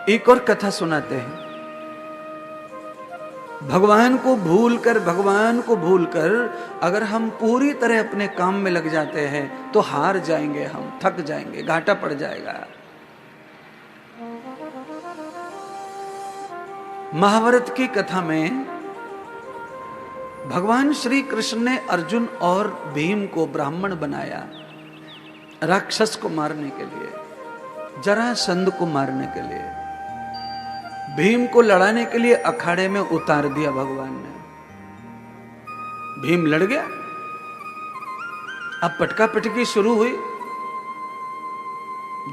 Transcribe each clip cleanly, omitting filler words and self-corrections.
एक और कथा सुनाते हैं। भगवान को भूलकर अगर हम पूरी तरह अपने काम में लग जाते हैं तो हार जाएंगे, हम थक जाएंगे, घाटा पड़ जाएगा। महाभारत की कथा में भगवान श्री कृष्ण ने अर्जुन और भीम को ब्राह्मण बनाया राक्षस को मारने के लिए, जरासंध को मारने के लिए। भीम को लड़ाने के लिए अखाड़े में उतार दिया भगवान ने। भीम लड़ गया। अब पटका पटकी शुरू हुई।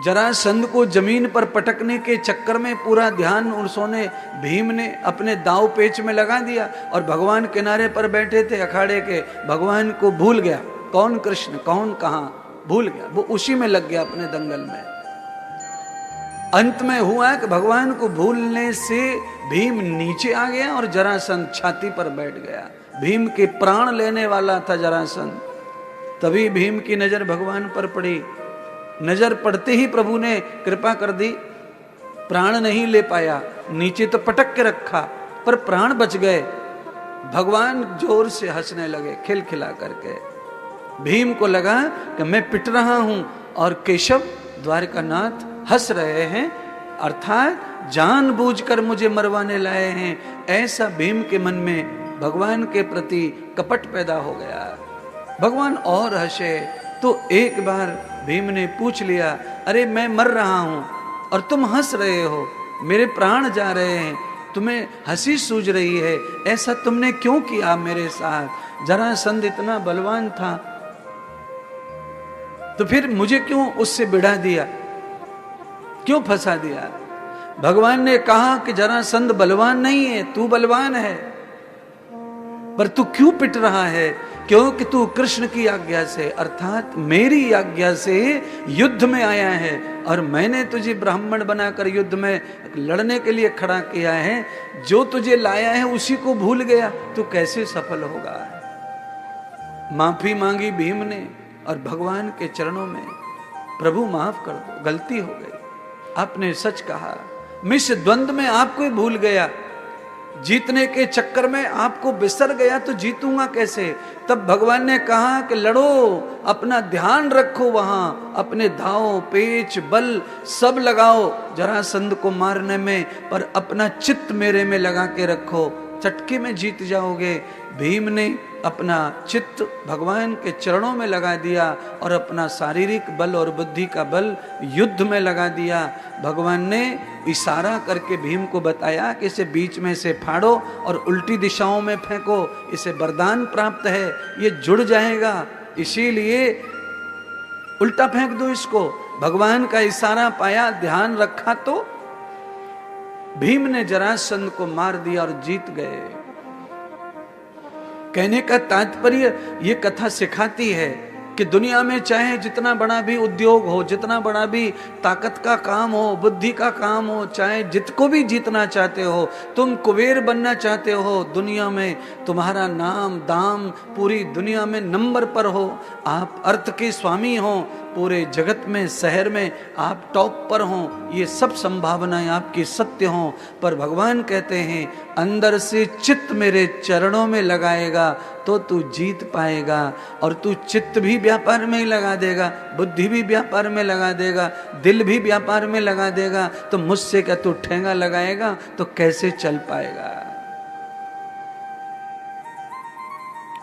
जरासंध को जमीन पर पटकने के चक्कर में पूरा ध्यान उन्होंने भीम ने अपने दाव पेच में लगा दिया और भगवान किनारे पर बैठे थे अखाड़े के, भगवान को भूल गया। कौन कृष्ण, कौन कहां, भूल गया। वो उसी में लग गया अपने दंगल में। अंत में हुआ कि भगवान को भूलने से भीम नीचे आ गया और जरासंध छाती पर बैठ गया। भीम के प्राण लेने वाला था जरासंध। तभी भीम की नजर भगवान पर पड़ी। नजर पड़ते ही प्रभु ने कृपा कर दी, प्राण नहीं ले पाया, नीचे तो पटक के रखा पर प्राण बच गए। भगवान जोर से हंसने लगे खिलखिला करके। भीम को लगा कि मैं पिट रहा हूं और केशव द्वारकानाथ हंस रहे हैं, अर्थात जानबूझकर मुझे मरवाने लाए हैं। ऐसा भीम के मन में भगवान के प्रति कपट पैदा हो गया। भगवान और हंसे तो एक बार भीम ने पूछ लिया, अरे मैं मर रहा हूं और तुम हंस रहे हो, मेरे प्राण जा रहे हैं, तुम्हें हंसी सूझ रही है, ऐसा तुमने क्यों किया मेरे साथ? जरासंध इतना बलवान था तो फिर मुझे क्यों उससे बिड़ा दिया, क्यों फंसा दिया? भगवान ने कहा कि जरासंध बलवान नहीं है, तू बलवान है, पर तू क्यों पिट रहा है? क्योंकि तू कृष्ण की आज्ञा से अर्थात मेरी आज्ञा से युद्ध में आया है और मैंने तुझे ब्राह्मण बनाकर युद्ध में लड़ने के लिए खड़ा किया है। जो तुझे लाया है उसी को भूल गया, तू कैसे सफल होगा? माफी मांगी भीम ने और भगवान के चरणों में, प्रभु माफ कर दो, गलती हो गई, आपने सच कहा, मैं इस द्वंद्व में आपको ही भूल गया, जीतने के चक्कर में आपको बिसर गया तो जीतूंगा कैसे? तब भगवान ने कहा कि लड़ो, अपना ध्यान रखो, वहां अपने धाव पेच बल सब लगाओ जरासंध को मारने में, पर अपना चित्त मेरे में लगा के रखो, चटके में जीत जाओगे। भीम ने अपना चित्त भगवान के चरणों में लगा दिया और अपना शारीरिक बल और बुद्धि का बल युद्ध में लगा दिया। भगवान ने इशारा करके भीम को बताया कि इसे बीच में से फाड़ो और उल्टी दिशाओं में फेंको, इसे वरदान प्राप्त है, ये जुड़ जाएगा, इसीलिए उल्टा फेंक दो इसको। भगवान का इशारा पाया, ध्यान रखा तो भीम ने जरासंध को मार दिया और जीत गए। कहने का तात्पर्य ये कथा सिखाती है कि दुनिया में चाहे जितना बड़ा भी उद्योग हो, जितना बड़ा भी ताकत का काम हो, बुद्धि का काम हो, चाहे जितको भी जीतना चाहते हो, तुम कुबेर बनना चाहते हो, दुनिया में तुम्हारा नाम दाम पूरी दुनिया में नंबर पर हो, आप अर्थ के स्वामी हो, पूरे जगत में शहर में आप टॉप पर हो, ये सब संभावनाएं आपकी सत्य हो, पर भगवान कहते हैं अंदर से चित्त मेरे चरणों में लगाएगा तो तू जीत पाएगा। और तू चित्त भी व्यापार में ही लगा देगा, बुद्धि भी व्यापार में लगा देगा, दिल भी व्यापार में लगा देगा, तो मुझसे क्या तू ठेंगा लगाएगा तो कैसे चल पाएगा?